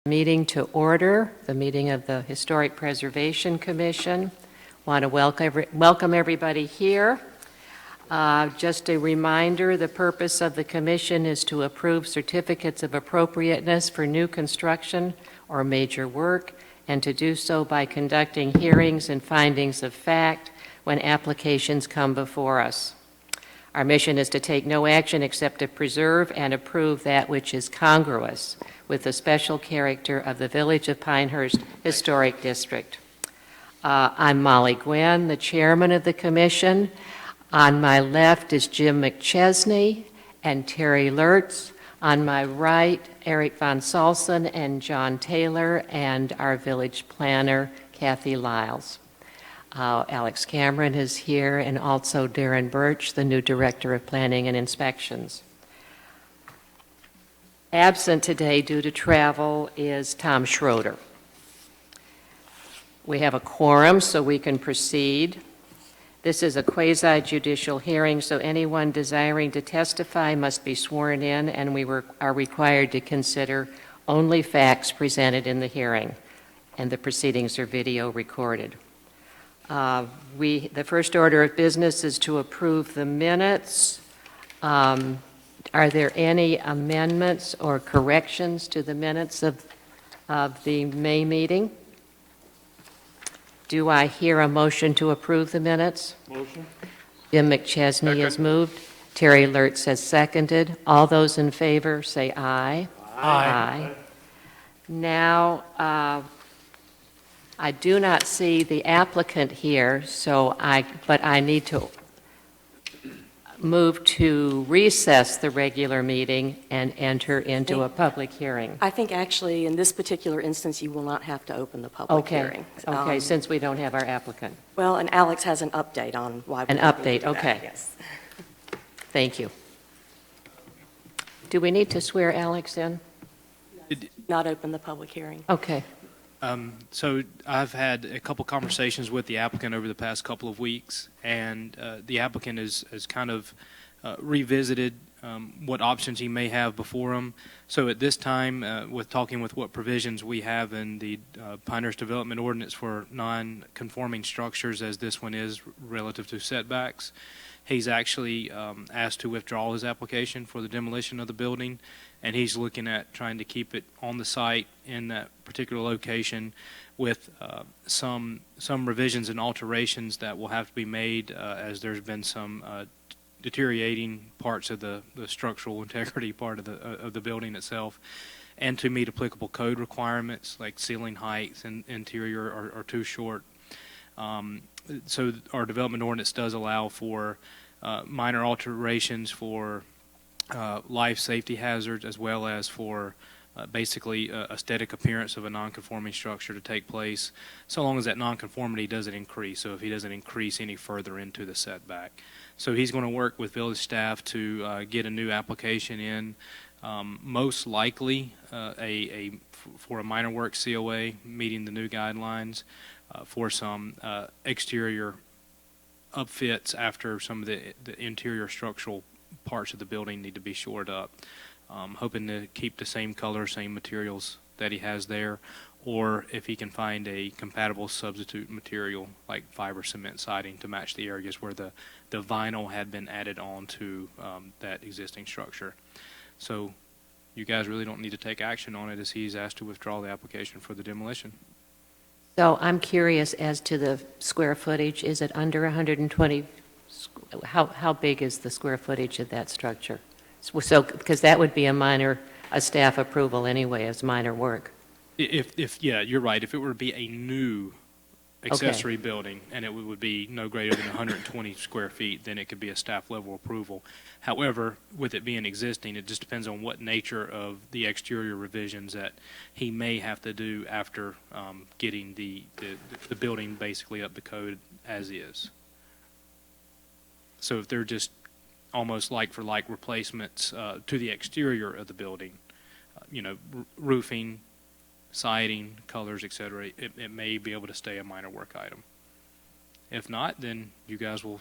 Meeting to order, the meeting of the Historic Preservation Commission. Want to welcome everybody here. Just a reminder, the purpose of the commission is to approve certificates of appropriateness for new construction or major work, and to do so by conducting hearings and findings of fact when applications come before us. Our mission is to take no action except to preserve and approve that which is congruous with the special character of the Village of Pinehurst Historic District. I'm Molly Gwynn, the chairman of the commission. On my left is Jim McChesney and Terry Lertz. On my right, Eric Von Salson and John Taylor, and our village planner, Kathy Lyles. Alex Cameron is here, and also Darren Birch, the new Director of Planning and Inspections. Absent today due to travel is Tom Schroeder. We have a quorum, so we can proceed. This is a quasi-judicial hearing, so anyone desiring to testify must be sworn in, and we are required to consider only facts presented in the hearing, and the proceedings are video recorded. The first order of business is to approve the minutes. Are there any amendments or corrections to the minutes of the May meeting? Do I hear a motion to approve the minutes? Motion. Jim McChesney has moved. Terry Lertz has seconded. All those in favor say aye. Aye. Now, I do not see the applicant here, but I need to move to recess the regular meeting and enter into a public hearing. I think actually in this particular instance you will not have to open the public hearing. Okay, since we don't have our applicant. Well, and Alex has an update on why we An update, okay. Yes. Thank you. Do we need to swear Alex in? Not open the public hearing. Okay. So I've had a couple conversations with the applicant over the past couple of weeks, and the applicant has kind of revisited what options he may have before him. So at this time, with talking with what provisions we have in the Pinehurst Development Ordinance for non-conforming structures, as this one is relative to setbacks, he's actually asked to withdraw his application for the demolition of the building, and he's looking at trying to keep it on the site in that particular location with some revisions and alterations that will have to be made as there's been some deteriorating parts of the structural integrity part of the building itself, and to meet applicable code requirements like ceiling heights and interior are too short. So our development ordinance does allow for minor alterations for life safety hazards, as well as for basically aesthetic appearance of a non-conforming structure to take place, so long as that non-conformity doesn't increase. So if he doesn't increase any further into the setback. So he's going to work with village staff to get a new application in, most likely for a minor work COA, meeting the new guidelines, for some exterior upfits after some of the interior structural parts of the building need to be shored up. Hoping to keep the same color, same materials that he has there, or if he can find a compatible substitute material like fiber cement siding to match the areas where the vinyl had been added on to that existing structure. So you guys really don't need to take action on it, as he's asked to withdraw the application for the demolition. So I'm curious as to the square footage. Is it under 120? How big is the square footage of that structure? So, because that would be a staff approval anyway, as minor work. Yeah, you're right. If it were to be a new accessory building and it would be no greater than 120 square feet, then it could be a staff level approval. However, with it being existing, it just depends on what nature of the exterior revisions that he may have to do after getting the building basically up to code as is. So if they're just almost like-for-like replacements to the exterior of the building, roofing, siding, colors, etc., it may be able to stay a minor work item. If not, then you guys will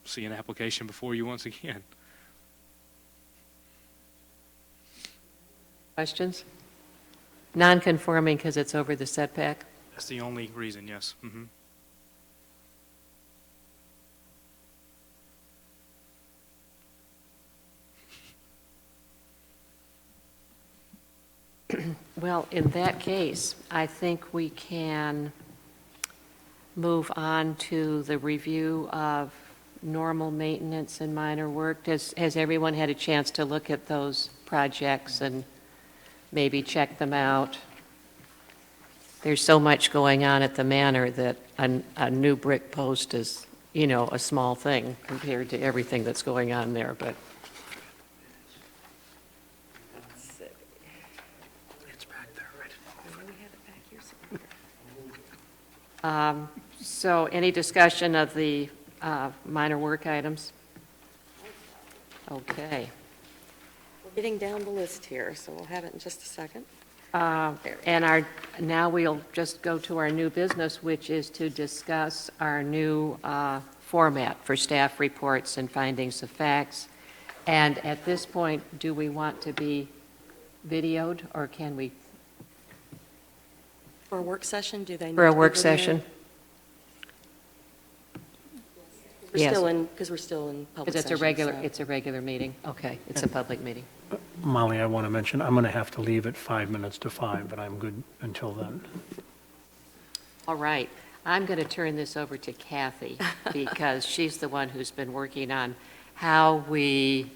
see an application before you once again. Questions? Non-conforming because it's over the setback? That's the only reason, yes. Hmm. Well, in that case, I think we can move on to the review of normal maintenance and minor work. Has everyone had a chance to look at those projects and maybe check them out? There's so much going on at the manor that a new brick post is, a small thing compared to everything that's going on there, but. So any discussion of the minor work items? Okay. We're getting down the list here, so we'll have it in just a second. Now we'll just go to our new business, which is to discuss our new format for staff reports and findings of facts. And at this point, do we want to be videoed, or can we? For a work session, do they need For a to be work videoed? session? We're Yes. still in, because we're still in public Because session. it's a regular meeting. Okay, it's a public meeting. Molly, I want to mention, I'm going to have to leave at 5 minutes to 5, but I'm good until then. All right, I'm going to turn this over to Kathy, because she's the one who's been working on how we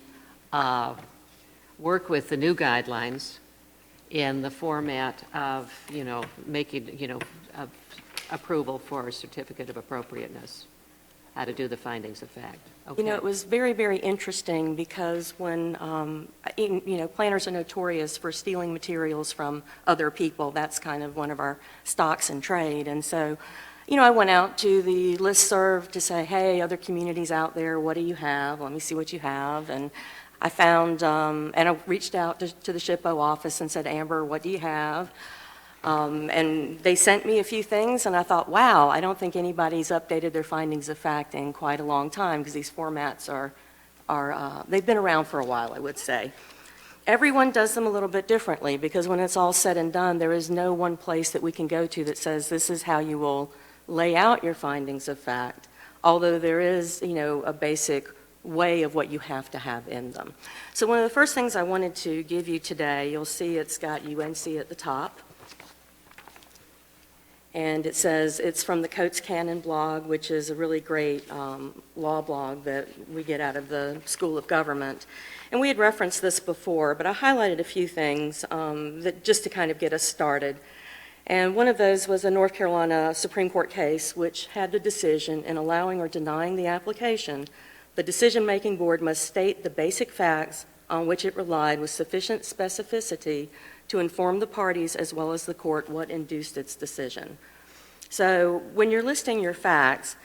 work with the new guidelines in the format of, making, of approval for a certificate of appropriateness, how to do the findings of fact. Okay. It was very, very interesting because when, planners are notorious for stealing materials from other people. That's kind of one of our stocks in trade. And so, I went out to the listserv to say, hey, other communities out there, what do you have? Let me see what you have. And I found, and I reached out to the SHPO office and said, Amber, what do you have? And they sent me a few things, and I thought, wow, I don't think anybody's updated their findings of fact in quite a long time, because these formats they've been around for a while, I would say. Everyone does them a little bit differently, because when it's all said and done, there is no one place that we can go to that says this is how you will lay out your findings of fact, although there is, a basic way of what you have to have in them. So one of the first things I wanted to give you today, you'll see it's got UNC at the top. And it says it's from the Coates Cannon blog, which is a really great law blog that we get out of the School of Government. And we had referenced this before, but I highlighted a few things that just to kind of get us started. And one of those was a North Carolina Supreme Court case which had the decision in allowing or denying the application. The decision-making board must state the basic facts on which it relied with sufficient specificity to inform the parties as well as the court what induced its decision. So when you're listing your facts,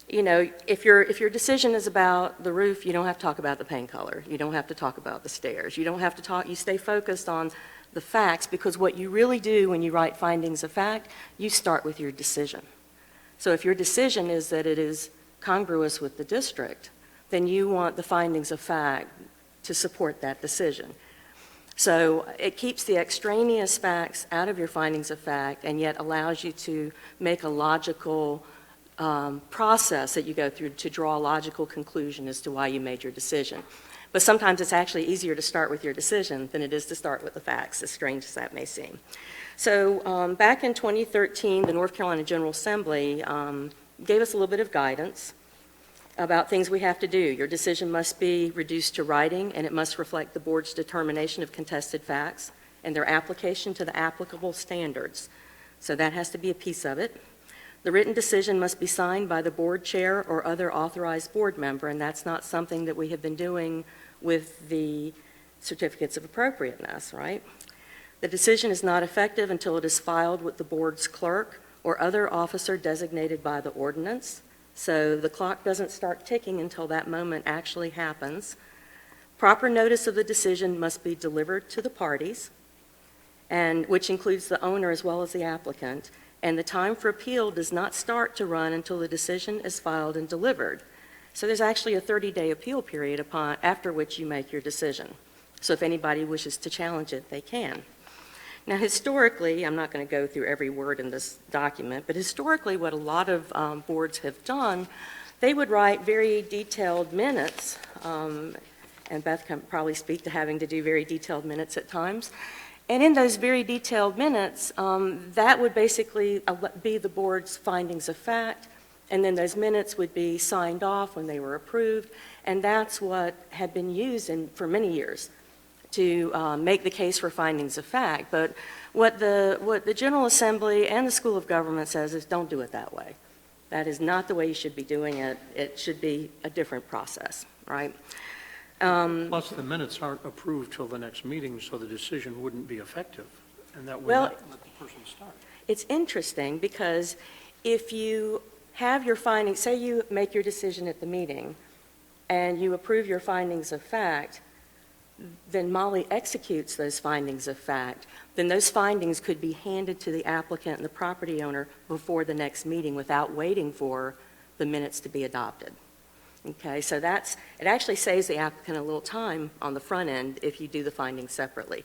if your decision is about the roof, you don't have to talk about the paint color. You don't have to talk about the stairs. You don't have to talk, you stay focused on the facts, because what you really do when you write findings of fact, you start with your decision. So if your decision is that it is congruous with the district, then you want the findings of fact to support that decision. So it keeps the extraneous facts out of your findings of fact and yet allows you to make a logical process that you go through to draw a logical conclusion as to why you made your decision. But sometimes it's actually easier to start with your decision than it is to start with the facts, as strange as that may seem. So back in 2013, the North Carolina General Assembly gave us a little bit of guidance about things we have to do. Your decision must be reduced to writing, and it must reflect the board's determination of contested facts and their application to the applicable standards. So that has to be a piece of it. The written decision must be signed by the board chair or other authorized board member, and that's not something that we have been doing with the certificates of appropriateness, right? The decision is not effective until it is filed with the board's clerk or other officer designated by the ordinance. So the clock doesn't start ticking until that moment actually happens. Proper notice of the decision must be delivered to the parties, and which includes the owner as well as the applicant. And the time for appeal does not start to run until the decision is filed and delivered. So there's actually a 30-day appeal period after which you make your decision. So if anybody wishes to challenge it, they can. Now, historically, I'm not going to go through every word in this document, but historically, what a lot of boards have done, they would write very detailed minutes, and Beth can probably speak to having to do very detailed minutes at times. And in those very detailed minutes, that would basically be the board's findings of fact, and then those minutes would be signed off when they were approved, and that's what had been used for many years to make the case for findings of fact. But what the General Assembly and the School of Government says is don't do it that way. That is not the way you should be doing it. It should be a different process, right? Plus, the minutes aren't approved till the next meeting, so the decision wouldn't be effective, and that would Well, not let the person start. It's interesting because if you have your findings, say you make your decision at the meeting and you approve your findings of fact, then Molly executes those findings of fact, then those findings could be handed to the applicant and the property owner before the next meeting without waiting for the minutes to be adopted. Okay, so it actually saves the applicant a little time on the front end if you do the findings separately.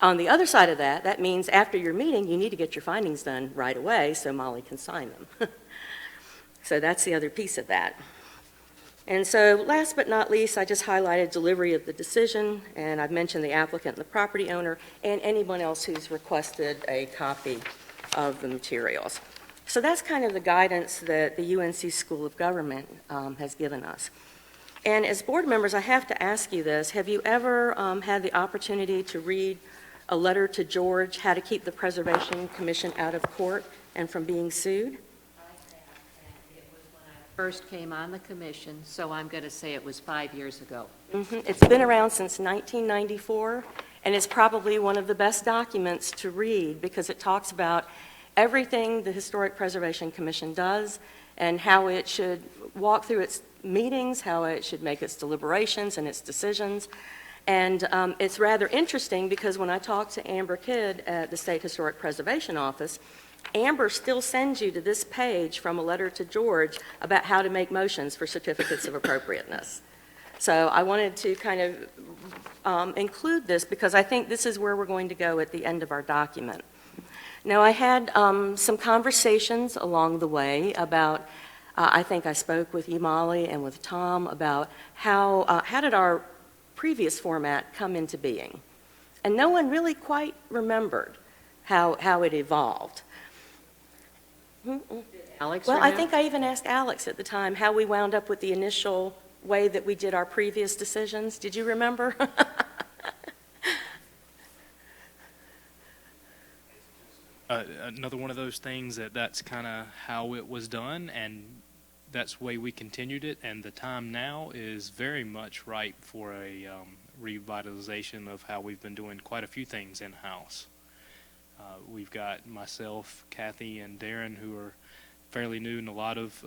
On the other side of that, that means after your meeting, you need to get your findings done right away so Molly can sign them. So that's the other piece of that. And so last but not least, I just highlighted delivery of the decision, and I've mentioned the applicant and the property owner, and anyone else who's requested a copy of the materials. So that's kind of the guidance that the UNC School of Government has given us. And as board members, I have to ask you this. Have you ever had the opportunity to read A Letter to George, How to Keep the Preservation Commission Out of Court and from Being Sued? First came on the commission, so I'm going to say it was 5 years ago. It's been around since 1994, and it's probably one of the best documents to read because it talks about everything the Historic Preservation Commission does and how it should walk through its meetings, how it should make its deliberations and its decisions. And it's rather interesting because when I talked to Amber Kidd at the State Historic Preservation Office, Amber still sends you to this page from A Letter to George about how to make motions for certificates of appropriateness. So I wanted to kind of include this because I think this is where we're going to go at the end of our document. Now, I had some conversations along the way about, I think I spoke with you, Molly, and with Tom about how did our previous format come into being? And no one really quite remembered how it evolved. Alex, Well, I remember? think I even asked Alex at the time how we wound up with the initial way that we did our previous decisions. Did you remember? Another one of those things that's kind of how it was done, and that's the way we continued it. And the time now is very much ripe for a revitalization of how we've been doing quite a few things in-house. We've got myself, Kathy, and Darren, who are fairly new in a lot of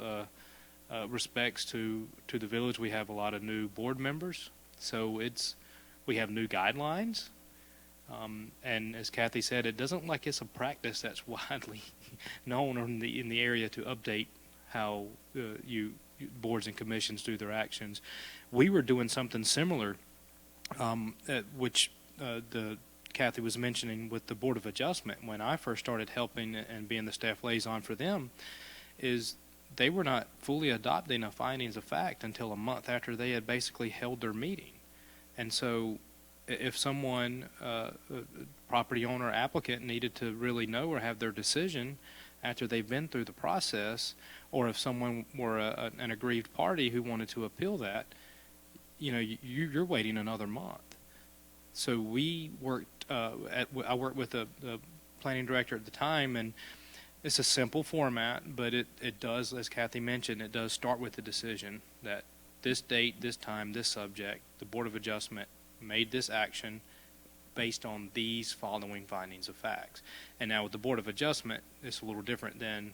respects to the village. We have a lot of new board members, so we have new guidelines. And as Kathy said, it doesn't like it's a practice that's widely known in the area to update how boards and commissions do their actions. We were doing something similar, which Kathy was mentioning with the Board of Adjustment. When I first started helping and being the staff liaison for them, is they were not fully adopting the findings of fact until a month after they had basically held their meeting. And so if someone, property owner, applicant, needed to really know or have their decision after they've been through the process, or if someone were an aggrieved party who wanted to appeal that, you're waiting another month. So we worked, I worked with the planning director at the time, and it's a simple format, but it does, as Kathy mentioned, it does start with the decision that this date, this time, this subject, the Board of Adjustment made this action based on these following findings of facts. And now with the Board of Adjustment, it's a little different than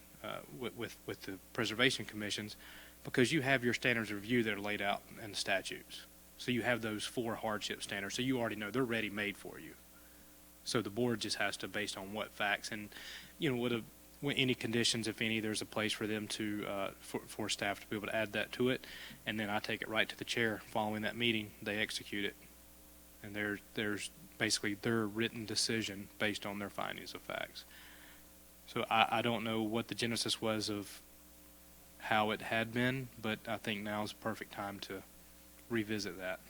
with the Preservation Commissions, because you have your standards of review that are laid out in the statutes. So you have those 4 hardship standards, so you already know they're ready made for you. So the board just has to, based on what facts, and with any conditions, if any, there's a place for them to, for staff to be able to add that to it, and then I take it right to the chair following that meeting. They execute it, and there's basically their written decision based on their findings of facts. So I don't know what the genesis was of how it had been, but I think now is the perfect time to revisit that.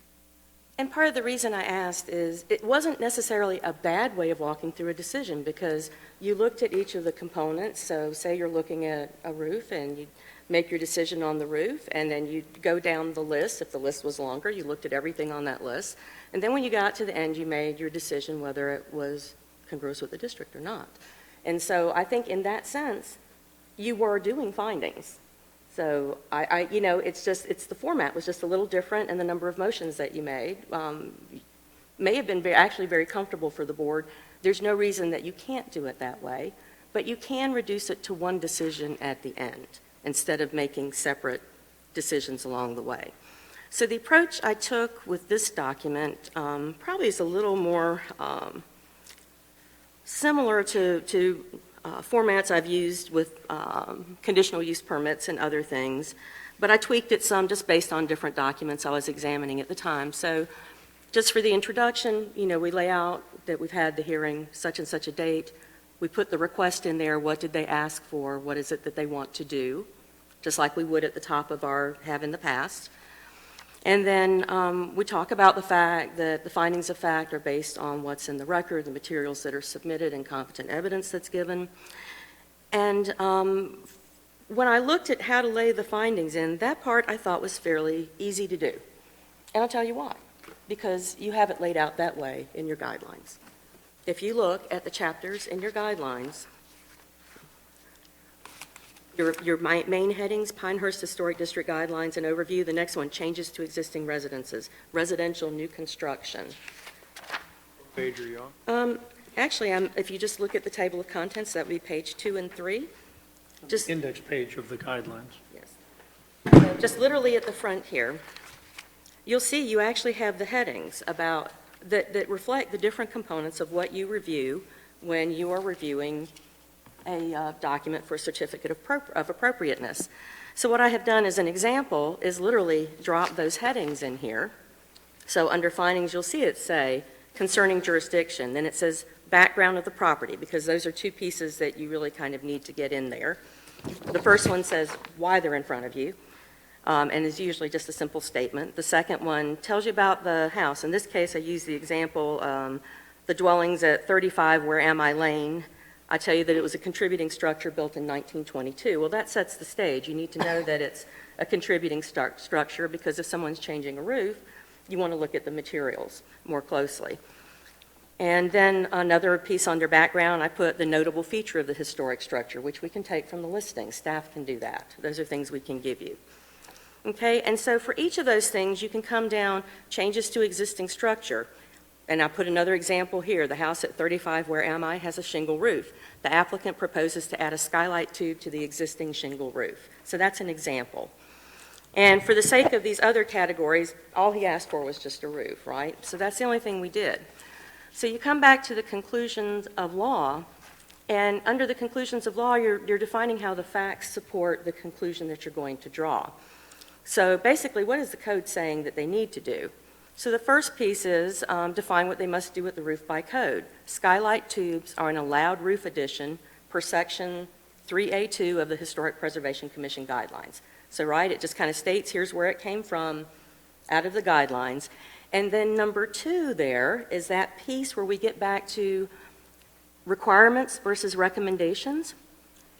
And part of the reason I asked is it wasn't necessarily a bad way of walking through a decision because you looked at each of the components. So say you're looking at a roof and you make your decision on the roof, and then you go down the list. If the list was longer, you looked at everything on that list. And then when you got to the end, you made your decision whether it was congruous with the district or not. And so I think in that sense, you were doing findings. So it's the format was just a little different, and the number of motions that you made may have been actually very comfortable for the board. There's no reason that you can't do it that way, but you can reduce it to one decision at the end instead of making separate decisions along the way. So the approach I took with this document probably is a little more similar to formats I've used with conditional use permits and other things, but I tweaked it some just based on different documents I was examining at the time. So just for the introduction, we lay out that we've had the hearing such and such a date. We put the request in there. What did they ask for? What is it that they want to do? Just like we would at the top of our have in the past. And then we talk about the fact that the findings of fact are based on what's in the record, the materials that are submitted, and competent evidence that's given. And when I looked at how to lay the findings in, that part I thought was fairly easy to do. And I'll tell you why. Because you have it laid out that way in your guidelines. If you look at the chapters in your guidelines, your main headings, Pinehurst Historic District Guidelines and Overview. The next one, changes to existing residences, residential new construction. What page are you on? Actually, if you just look at the table of contents, that would be page 2 and 3. Just, Index page of the guidelines. yes. So just literally at the front here, you'll see you actually have the headings about that reflect the different components of what you review when you are reviewing a document for a certificate of appropriateness. So what I have done as an example is literally drop those headings in here. So under findings, you'll see it say concerning jurisdiction. Then it says background of the property, because those are two pieces that you really kind of need to get in there. The first one says why they're in front of you, and is usually just a simple statement. The second one tells you about the house. In this case, I use the example, the dwellings at 35 Where Am I Lane. I tell you that it was a contributing structure built in 1922. Well, that sets the stage. You need to know that it's a contributing structure because if someone's changing a roof, you want to look at the materials more closely. And then another piece under background, I put the notable feature of the historic structure, which we can take from the listing. Staff can do that. Those are things we can give you. Okay, and so for each of those things, you can come down, changes to existing structure. And I put another example here. The house at 35 Where Am I has a shingle roof. The applicant proposes to add a skylight tube to the existing shingle roof. So that's an example. And for the sake of these other categories, all he asked for was just a roof, right? So that's the only thing we did. So you come back to the conclusions of law, and under the conclusions of law, you're defining how the facts support the conclusion that you're going to draw. So basically, what is the code saying that they need to do? So the first piece is define what they must do with the roof by code. Skylight tubes are an allowed roof addition per section 3A2 of the Historic Preservation Commission guidelines. So, right, it just kind of states here's where it came from out of the guidelines. And then number 2 there is that piece where we get back to requirements versus recommendations.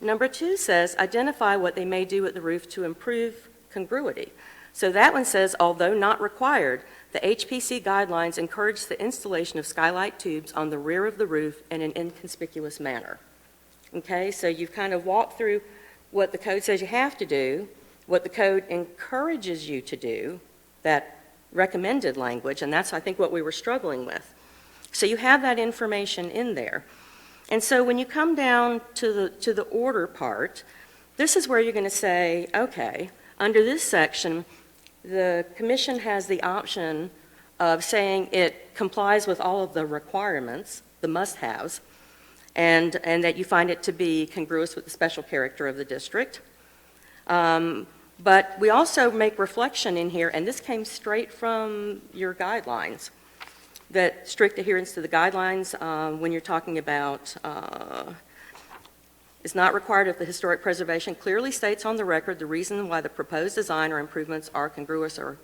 Number 2 says identify what they may do with the roof to improve congruity. So that one says, although not required, the HPC guidelines encourage the installation of skylight tubes on the rear of the roof in an inconspicuous manner. Okay, so you've kind of walked through what the code says you have to do, what the code encourages you to do, that recommended language, and that's, I think, what we were struggling with. So you have that information in there. And so when you come down to the order part, this is where you're going to say, okay, under this section, the commission has the option of saying it complies with all of the requirements, the must-haves, and that you find it to be congruous with the special character of the district. But we also make reflection in here, and this came straight from your guidelines. that strict adherence to the guidelines, when you're talking about, is not required if the historic preservation clearly states on the record the reason why the proposed design or improvements are congruous or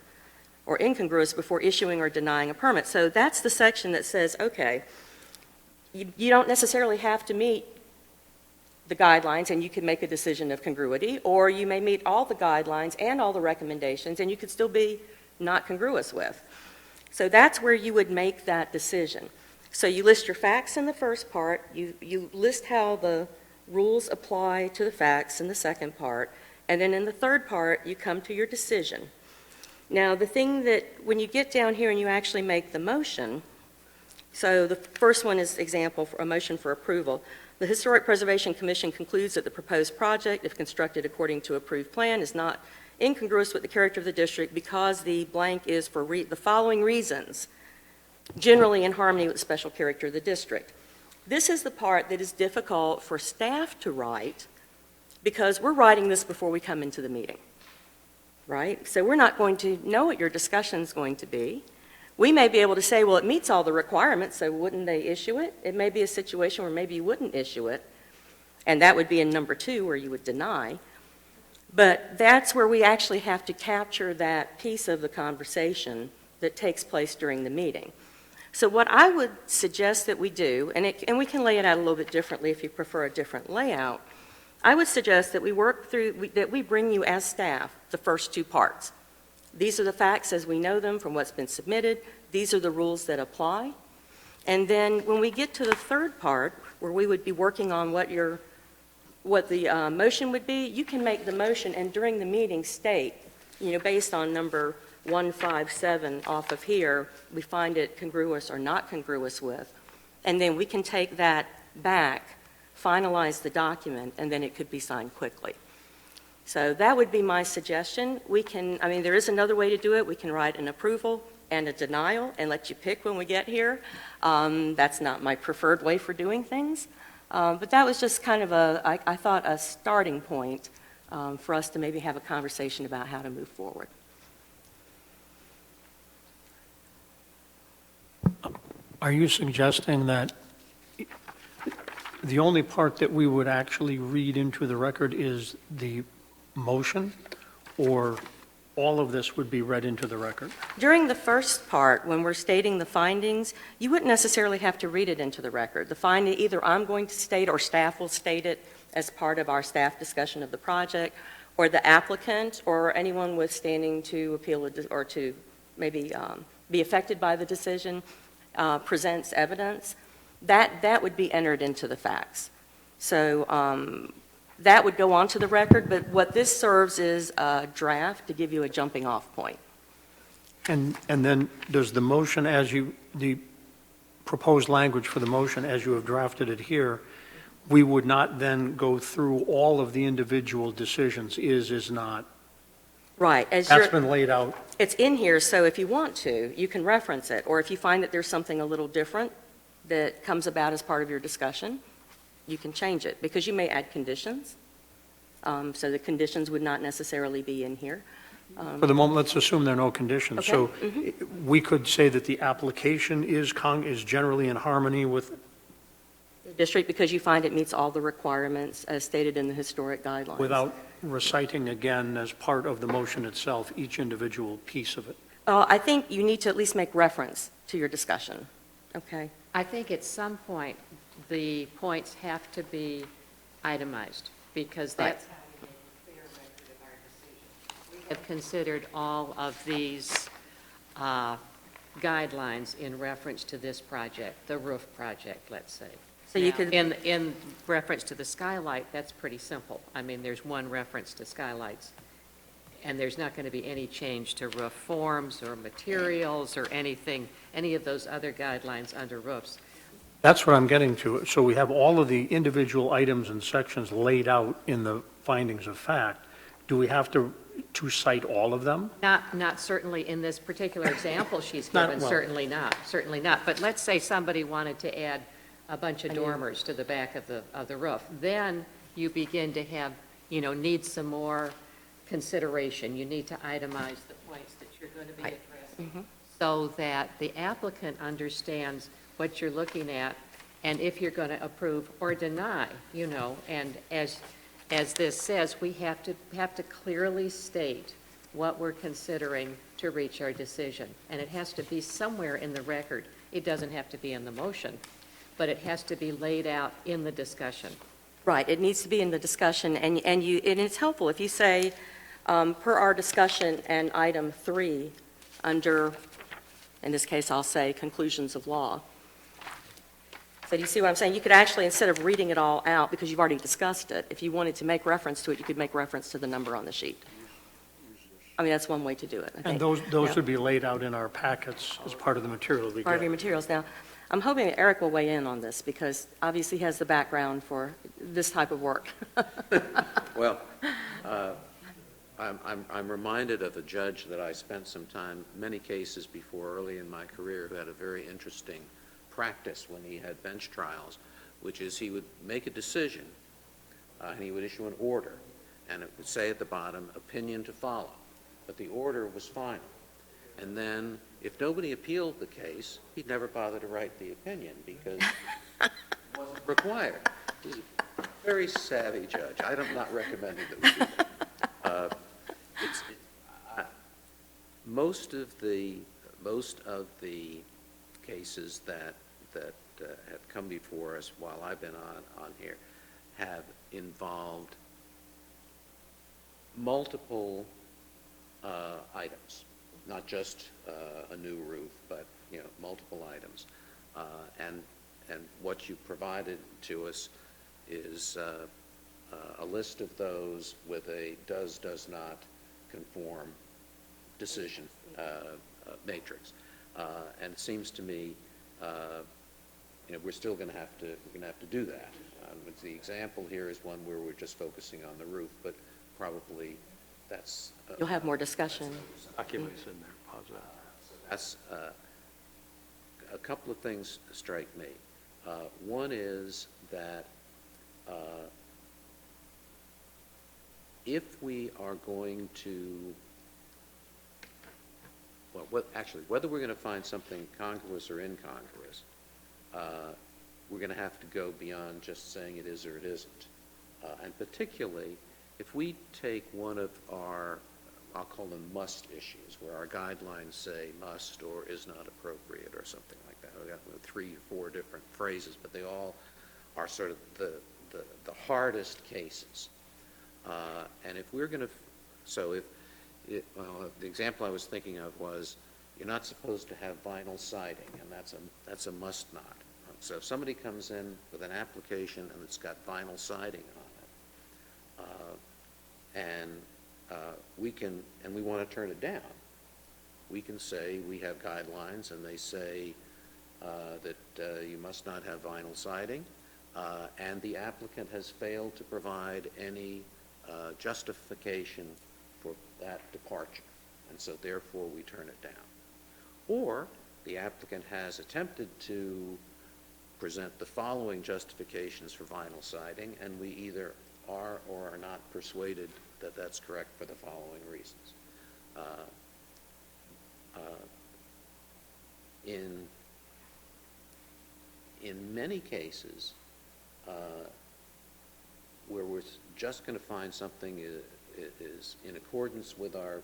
incongruous before issuing or denying a permit. So that's the section that says, okay, you don't necessarily have to meet the guidelines and you can make a decision of congruity, or you may meet all the guidelines and all the recommendations and you could still be not congruous with. So that's where you would make that decision. So you list your facts in the first part, you list how the rules apply to the facts in the second part, and then in the third part, you come to your decision. Now, the thing that, when you get down here and you actually make the motion, so the first one is example for a motion for approval. The Historic Preservation Commission concludes that the proposed project, if constructed according to approved plan, is not incongruous with the character of the district because the blank is for the following reasons, generally in harmony with the special character of the district. This is the part that is difficult for staff to write because we're writing this before we come into the meeting, right? So we're not going to know what your discussion is going to be. We may be able to say, well, it meets all the requirements, so wouldn't they issue it? It may be a situation where maybe you wouldn't issue it, and that would be in number 2 where you would deny. But that's where we actually have to capture that piece of the conversation that takes place during the meeting. So what I would suggest that we do, and we can lay it out a little bit differently if you prefer a different layout, I would suggest that we work through, that we bring you as staff the first 2 parts. These are the facts as we know them from what's been submitted. These are the rules that apply. And then when we get to the third part, where we would be working on what the motion would be, you can make the motion and during the meeting state, based on number 157 off of here, we find it congruous or not congruous with. And then we can take that back, finalize the document, and then it could be signed quickly. So that would be my suggestion. There is another way to do it. We can write an approval and a denial and let you pick when we get here. That's not my preferred way for doing things. But that was just kind of I thought, a starting point for us to maybe have a conversation about how to move forward. Are you suggesting that the only part that we would actually read into the record is the motion, or all of this would be read into the record? During the first part, when we're stating the findings, you wouldn't necessarily have to read it into the record. The finding, either I'm going to state or staff will state it as part of our staff discussion of the project, or the applicant or anyone withstanding to appeal or to maybe be affected by the decision presents evidence. That would be entered into the facts. So that would go onto the record, but what this serves is a draft to give you a jumping off point. And then does the motion the proposed language for the motion as you have drafted it here, we would not then go through all of the individual decisions, is not? Right. That's been laid out. It's in here, so if you want to, you can reference it. Or if you find that there's something a little different that comes about as part of your discussion, you can change it, because you may add conditions. So the conditions would not necessarily be in here. For the moment, let's assume there are no conditions. Okay. So we could say that the application is generally in harmony with? The district, because you find it meets all the requirements as stated in the historic guidelines. Without reciting again as part of the motion itself, each individual piece of it. I think you need to at least make reference to your discussion. Okay. I think at some point, the points have to be itemized, because that's how we get a clear record of our decision. We have considered all of these guidelines in reference to this project, the roof project, let's say. So you Now, could. in reference to the skylight, that's pretty simple. There's one reference to skylights, and there's not going to be any change to roof forms or materials or anything, any of those other guidelines under roofs. That's what I'm getting to. So we have all of the individual items and sections laid out in the findings of fact. Do we have to cite all of them? Not certainly in this particular example she's given, certainly not. But let's say somebody wanted to add a bunch of dormers to the back of the roof. Then you begin to have, need some more consideration. You need to itemize the points that you're going to be addressing. so that the applicant understands what you're looking at and if you're going to approve or deny, and as this says, we have to clearly state what we're considering to reach our decision. And it has to be somewhere in the record. It doesn't have to be in the motion, but it has to be laid out in the discussion. Right, it needs to be in the discussion, and it's helpful if you say, per our discussion and item 3, under, in this case, I'll say conclusions of law. So do you see what I'm saying? You could actually, instead of reading it all out, because you've already discussed it, if you wanted to make reference to it, you could make reference to the number on the sheet. I mean, that's one way to do it, I And think. those Yeah. should be laid out in our packets as part of the material we Part of your get. materials. Now, I'm hoping that Eric will weigh in on this, because obviously he has the background for this type of work. Well, I'm reminded of a judge that I spent some time, many cases before early in my career, who had a very interesting practice when he had bench trials, which is he would make a decision, and he would issue an order, and it would say at the bottom, opinion to follow. But the order was final. And then, if nobody appealed the case, he'd never bother to write the opinion because it wasn't required. He's a very savvy judge. I'm not recommending that we do that. Most of the cases that have come before us while I've been on here have involved multiple items, not just a new roof, but multiple items, and what you provided to us is a list of those with a does not conform decision matrix, and it seems to me we're still going to have to do that. The example here is one where we're just focusing on the roof, but probably that's You'll have more discussion. Occupancy in there, pause that. that's a couple of things strike me. One is that if we are going to, whether we're going to find something congruous or incongruous, we're going to have to go beyond just saying it is or it isn't. And particularly, if we take one of our, I'll call them must issues, where our guidelines say must or is not appropriate or something like that. We've got 3 or 4 different phrases, but they all are sort of the hardest cases. And if we're going to, the example I was thinking of was, you're not supposed to have vinyl siding, and that's a must not. So if somebody comes in with an application and it's got vinyl siding on it, and we want to turn it down, we can say we have guidelines, and they say that you must not have vinyl siding, and the applicant has failed to provide any justification for that departure, and so therefore we turn it down. Or the applicant has attempted to present the following justifications for vinyl siding, and we either are or are not persuaded that that's correct for the following reasons. In many cases, where we're just going to find something is in accordance with our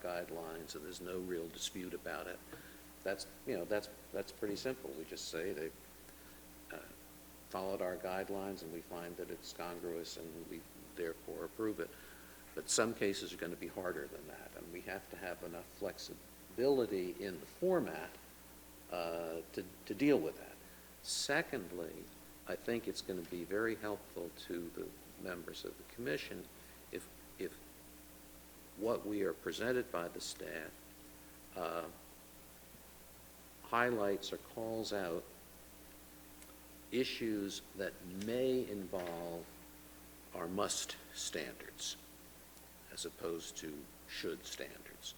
guidelines and there's no real dispute about it, that's pretty simple. We just say they followed our guidelines and we find that it's congruous and we therefore approve it. But some cases are going to be harder than that, and we have to have enough flexibility in the format to deal with that. Secondly, I think it's going to be very helpful to the members of the commission if what we are presented by the staff highlights or calls out issues that may involve our must standards as opposed to should standards.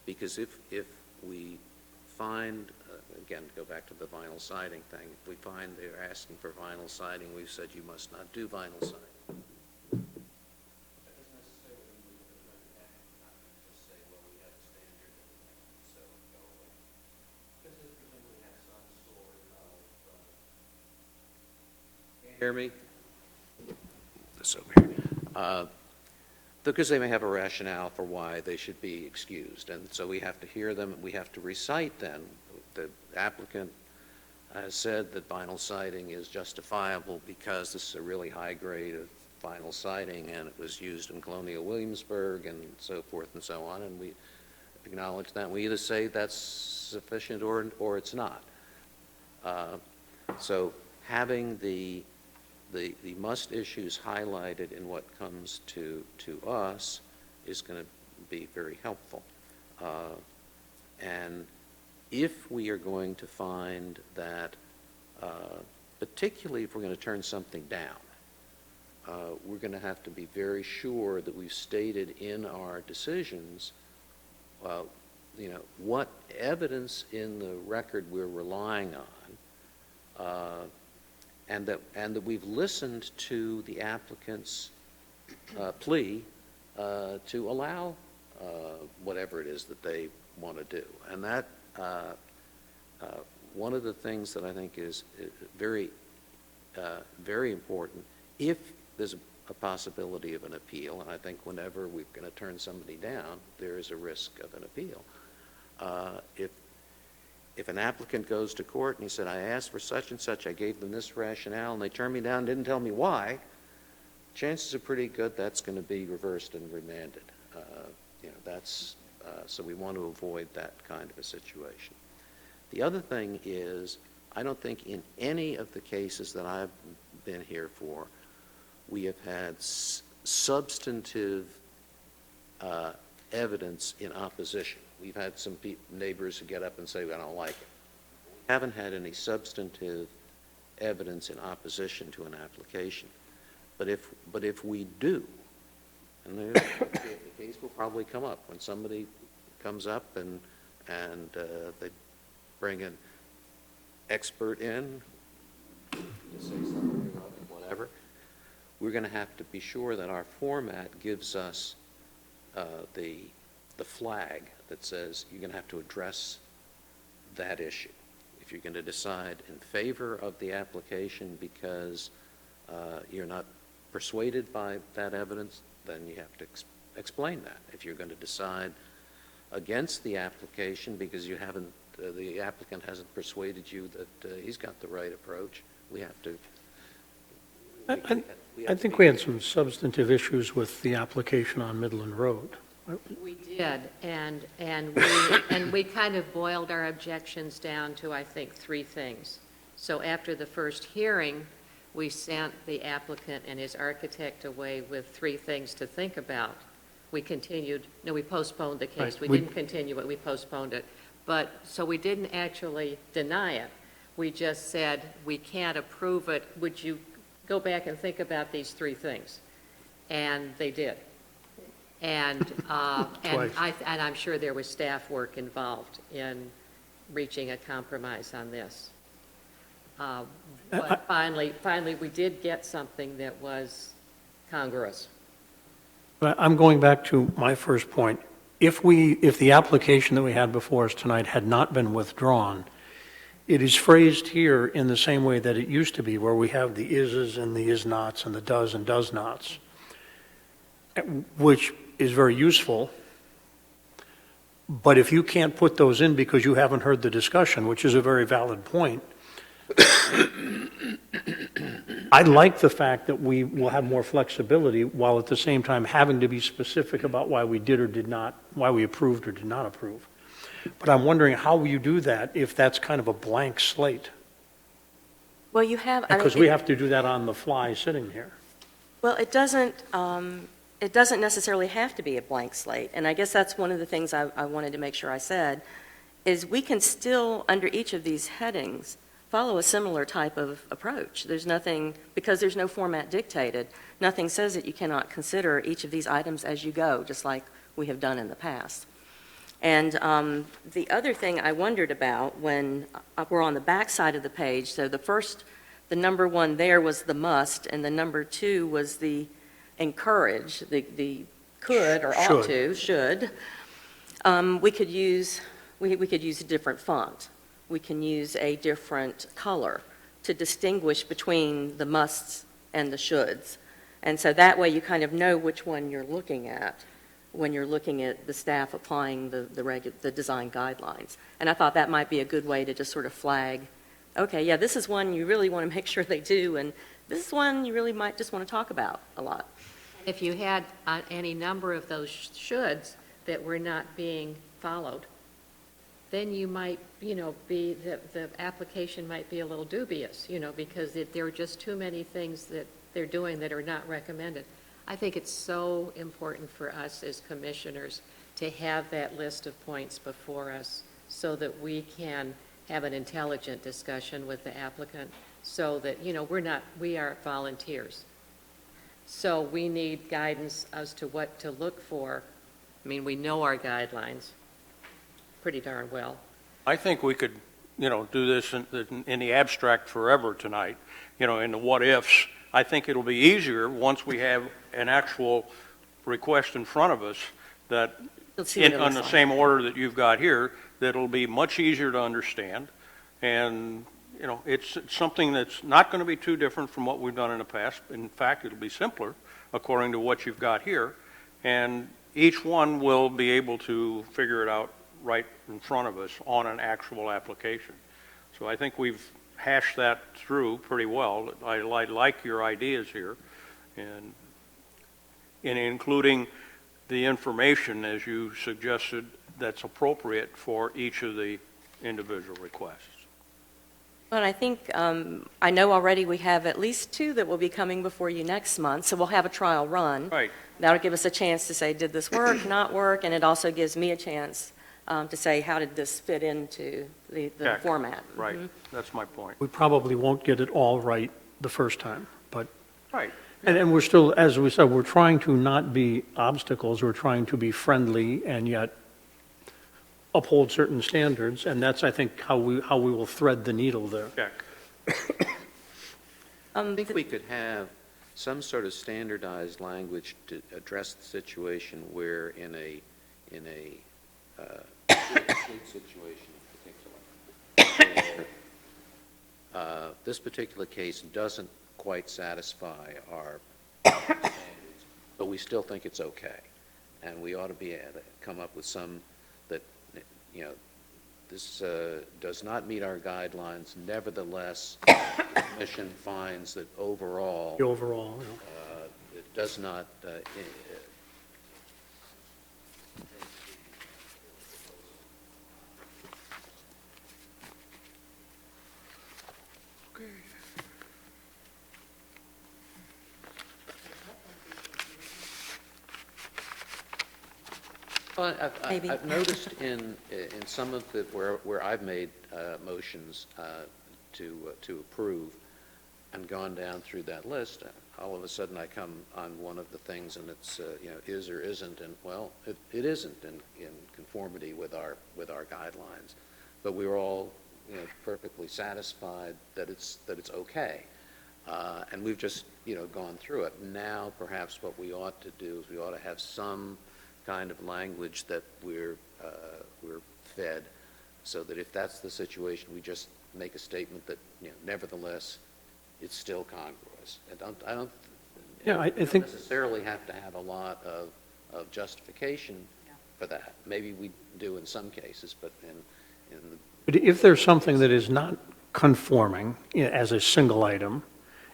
Because if we find, again, to go back to the vinyl siding thing, if we find they're asking for vinyl siding, we've said you must not do vinyl siding. That doesn't necessarily mean we're going to turn it down. We're not going to just say, well, we have a standard, so go away. hear me? This over here. Because they may have a rationale for why they should be excused, and so we have to hear them, we have to recite then. The applicant has said that vinyl siding is justifiable because this is a really high grade of vinyl siding, and it was used in Colonial Williamsburg, and so forth and so on, and we acknowledge that. We either say that's sufficient or it's not. So having the must issues highlighted in what comes to us is going to be very helpful. And if we are going to find that, particularly if we're going to turn something down, we're going to have to be very sure that we've stated in our decisions, what evidence in the record we're relying on, and that we've listened to the applicant's plea to allow whatever it is that they want to do. And that one of the things that I think is very, very important, if there's a possibility of an appeal, and I think whenever we're going to turn somebody down, there is a risk of an appeal. If an applicant goes to court and he said, I asked for such and such, I gave them this rationale, and they turned me down, didn't tell me why, chances are pretty good that's going to be reversed and remanded. So we want to avoid that kind of a situation. The other thing is, I don't think in any of the cases that I've been here for, we have had substantive evidence in opposition. We've had some neighbors who get up and say, I don't like it. We haven't had any substantive evidence in opposition to an application. But if we do, and the case will probably come up when somebody comes up and they bring an expert in to say something about whatever, we're going to have to be sure that our format gives us the flag that says you're going to have to address that issue. If you're going to decide in favor of the application because you're not persuaded by that evidence, then you have to explain that. If you're going to decide against the application because you haven't, the applicant hasn't persuaded you that he's got the right approach, we have to. I think we had some substantive issues with the application on Midland Road. We did, and we kind of boiled our objections down to, I think, three things. So after the first hearing, we sent the applicant and his architect away with three things to think about. We postponed the case. We didn't continue it, we postponed it. But, so we didn't actually deny it. We just said, we can't approve it. Would you go back and think about these three things? And they did. And I'm sure there was staff work involved in reaching a compromise on this. But finally, we did get something that was congruous. But I'm going back to my first point. If the application that we had before us tonight had not been withdrawn, it is phrased here in the same way that it used to be, where we have the ises and the is-nots and the does and does-nots, which is very useful. But if you can't put those in because you haven't heard the discussion, which is a very valid point, I like the fact that we will have more flexibility while at the same time having to be specific about why we did or did not, why we approved or did not approve. But I'm wondering how will you do that if that's kind of a blank slate? Well, you have. Because we have to do that on the fly sitting here. Well, it doesn't necessarily have to be a blank slate. And I guess that's one of the things I wanted to make sure I said, is we can still, under each of these headings, follow a similar type of approach. There's nothing, because there's no format dictated, nothing says that you cannot consider each of these items as you go, just like we have done in the past. And the other thing I wondered about when we're on the back side of the page, so the number one there was the must, and the number two was the encourage, the could or ought to, should. We could use a different font. We can use a different color. to distinguish between the musts and the shoulds. And so that way you kind of know which one you're looking at when you're looking at the staff applying the design guidelines. And I thought that might be a good way to just sort of flag, okay, yeah, this is one you really want to make sure they do, and this is one you really might just want to talk about a lot. If you had any number of those shoulds that were not being followed, then you might, the application might be a little dubious, because there are just too many things that they're doing that are not recommended. I think it's so important for us as commissioners to have that list of points before us so that we can have an intelligent discussion with the applicant so that, we are volunteers. So we need guidance as to what to look for. I mean, we know our guidelines pretty darn well. I think we could, do this in the abstract forever tonight, in the what-ifs. I think it'll be easier once we have an actual request in front of us that, You'll see what it on looks the like. same order that you've got here, that'll be much easier to understand. And, it's something that's not going to be too different from what we've done in the past. In fact, it'll be simpler according to what you've got here. And each one will be able to figure it out right in front of us on an actual application. So I think we've hashed that through pretty well. I like your ideas here, and in including the information, as you suggested, that's appropriate for each of the individual requests. But I think, I know already we have at least 2 that will be coming before you next month, so we'll have a trial run. Right. That'll give us a chance to say, did this work, not work, and it also gives me a chance to say, how did this fit into the Check. format? Right. Mhm. That's my point. We probably won't get it all right the first time, but, Right. and we're still, as we said, we're trying to not be obstacles, we're trying to be friendly and yet uphold certain standards, and that's, I think, how we will thread the needle there. Check. I think we could have some sort of standardized language to address the situation where in a street situation in particular, where, this particular case doesn't quite satisfy our standards, but we still think it's okay. And we ought to be able to come up with some that, this does not meet our guidelines. Nevertheless, the commission finds that overall, The overall, it does not, Well, Maybe. I've noticed in some of the, where I've made motions to approve and gone down through that list, all of a sudden I come on one of the things and it's, is or isn't, and well, it isn't in conformity with our guidelines. But we were all, perfectly satisfied that it's okay. And we've just, gone through it. Now, perhaps what we ought to do is we ought to have some kind of language that we're fed, so that if that's the situation, we just make a statement that, nevertheless, it's still congruous. I don't yeah, I think, necessarily have to have a lot of justification for that. Maybe we do in some cases, but in the but if there's something that is not conforming as a single item,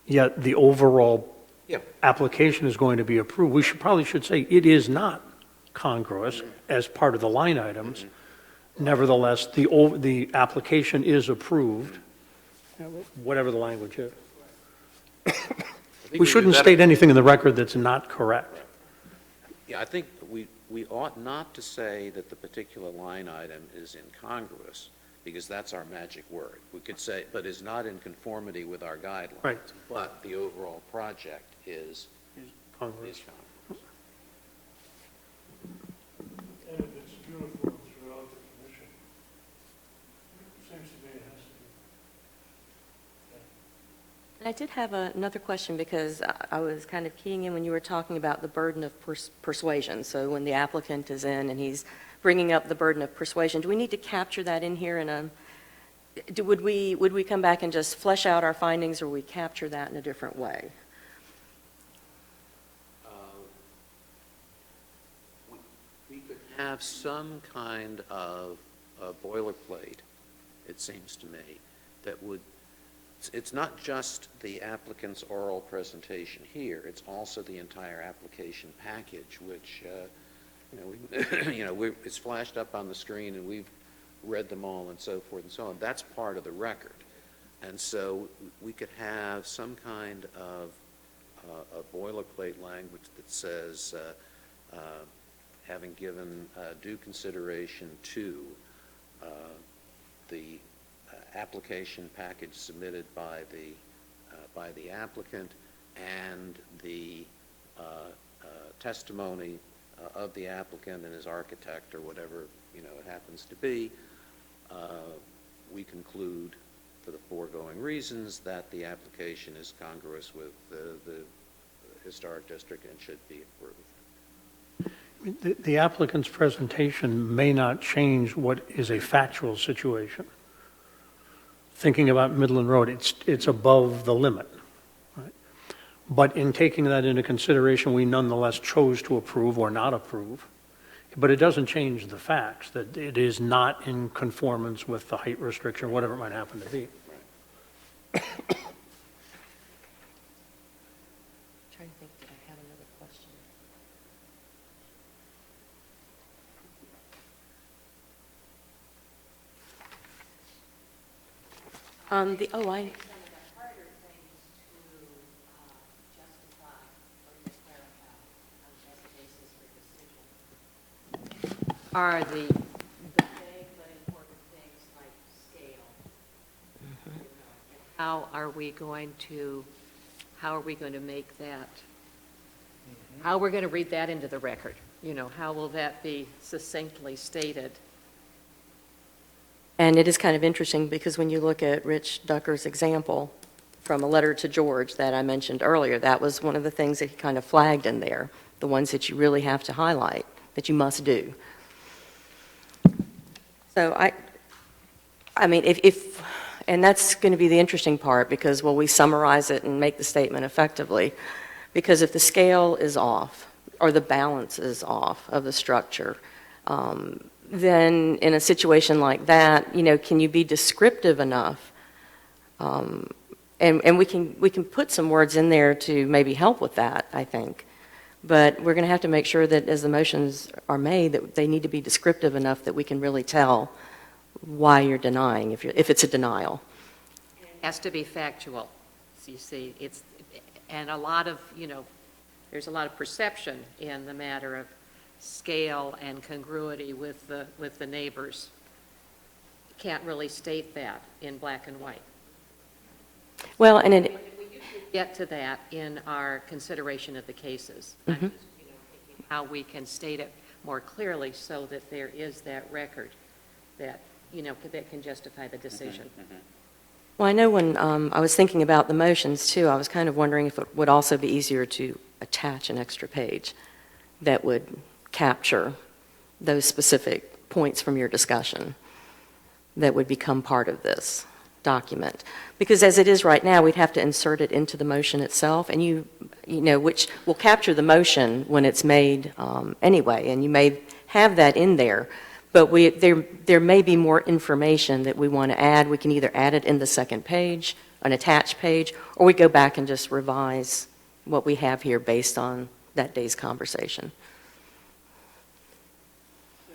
yet the overall Yeah. application is going to be approved, we probably should say it is not congruous as part of the line items. Nevertheless, the application is approved, whatever the language is. I think We shouldn't do that- state anything in the record that's not correct. Yeah, I think we ought not to say that the particular line item is incongruous, because that's our magic word. We could say, but is not in conformity with our guidelines. Right. But the overall project is Congruous. congruous. And if it's uniform throughout the commission, seems to me it has to be. And I did have another question, because I was kind of keying in when you were talking about the burden of persuasion. So when the applicant is in and he's bringing up the burden of persuasion, do we need to capture that in here in would we come back and just flesh out our findings, or we capture that in a different way? We could have some kind of boilerplate, it seems to me, that would, it's not just the applicant's oral presentation here, it's also the entire application package, which, it's flashed up on the screen and we've read them all and so forth and so on. That's part of the record. And so we could have some kind of a boilerplate language that says, having given due consideration to the application package submitted by the applicant and the testimony of the applicant and his architect or whatever it happens to be, we conclude for the foregoing reasons that the application is congruous with the historic district and should be approved. The applicant's presentation may not change what is a factual situation. Thinking about Midland Road, it's above the limit. Right? But in taking that into consideration, we nonetheless chose to approve or not approve. But it doesn't change the facts that it is not in conformance with the height restriction, whatever it might happen to be. Trying to think, did I have another question? I. Are the vague but important things like scale. How are we going to make that, how we're going to read that into the record? How will that be succinctly stated? And it is kind of interesting because when you look at Rich Ducker's example from a letter to George that I mentioned earlier, that was one of the things that he kind of flagged in there, the ones that you really have to highlight, that you must do. So I mean, and that's going to be the interesting part because will we summarize it and make the statement effectively? Because if the scale is off or the balance is off of the structure, then in a situation like that, can you be descriptive enough? And we can put some words in there to maybe help with that, I think. But we're going to have to make sure that as the motions are made, that they need to be descriptive enough that we can really tell why you're denying, if it's a denial. It has to be factual. So you see, and a lot of, there's a lot of perception in the matter of scale and congruity with the neighbors. Can't really state that in black and white. Well, and We usually get to that in our consideration of the cases. I'm just, thinking how we can state it more clearly so that there is that record that, that can justify the decision. well, I know when I was thinking about the motions too, I was kind of wondering if it would also be easier to attach an extra page that would capture those specific points from your discussion that would become part of this document. Because as it is right now, we'd have to insert it into the motion itself, and which will capture the motion when it's made anyway, and you may have that in there, but there may be more information that we want to add. We can either add it in the second page, an attached page, or we go back and just revise what we have here based on that day's conversation.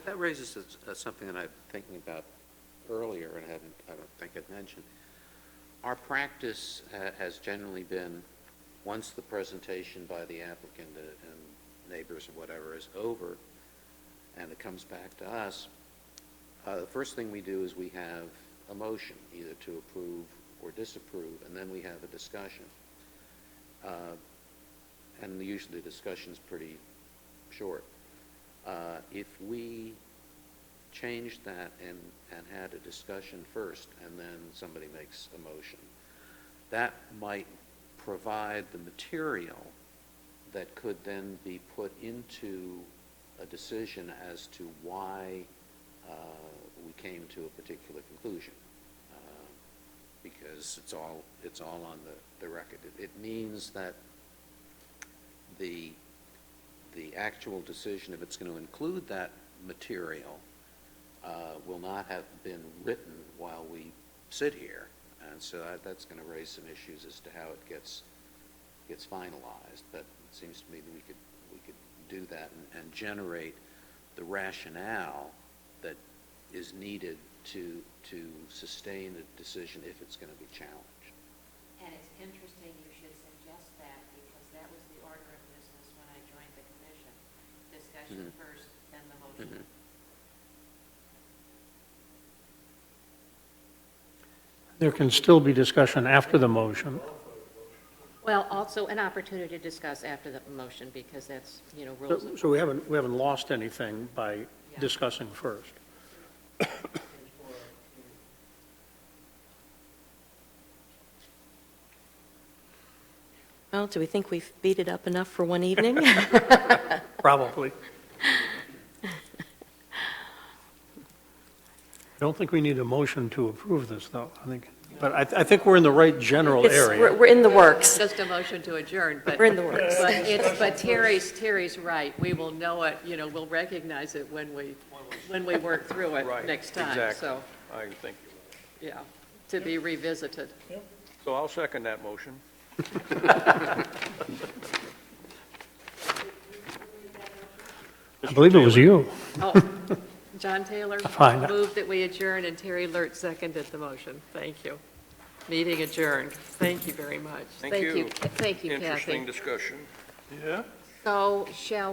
That raises something that I'm thinking about earlier, and I don't think I'd mentioned. Our practice has generally been, once the presentation by the applicant and neighbors or whatever is over, and it comes back to us, the first thing we do is we have a motion, either to approve or disapprove, and then we have a discussion. And usually the discussion's pretty short. If we changed that and had a discussion first and then somebody makes a motion, that might provide the material that could then be put into a decision as to why we came to a particular conclusion. because it's all on the record. It means that the actual decision, if it's going to include that material, will not have been written while we sit here. And so that's going to raise some issues as to how it gets finalized. But it seems to me that we could do that and generate the rationale that is needed to sustain a decision if it's going to be challenged. And it's interesting you should suggest that, because that was the order of business when I joined the commission. Discussion first, then the motion. There can still be discussion after the motion. Well, also an opportunity to discuss after the motion, because that's, rules of... So we haven't lost anything by discussing first. Well, do we think we've beat it up enough for one evening? Probably. I don't think we need a motion to approve this, though. But I think we're in the right general area. We're in the works. Just a motion to adjourn, but... We're in the works. But Terry's right. We will know it, we'll recognize it when we work through it Right, next time. exactly. So, I think, yeah, to be revisited. so I'll second that motion. I believe it was you. Oh, John Taylor Fine. moved that we adjourn, and Terry Lurt seconded the motion. Thank you. Meeting adjourned. Thank you very much. Thank you. Thank you, Kathy. Interesting discussion. Yeah? So shall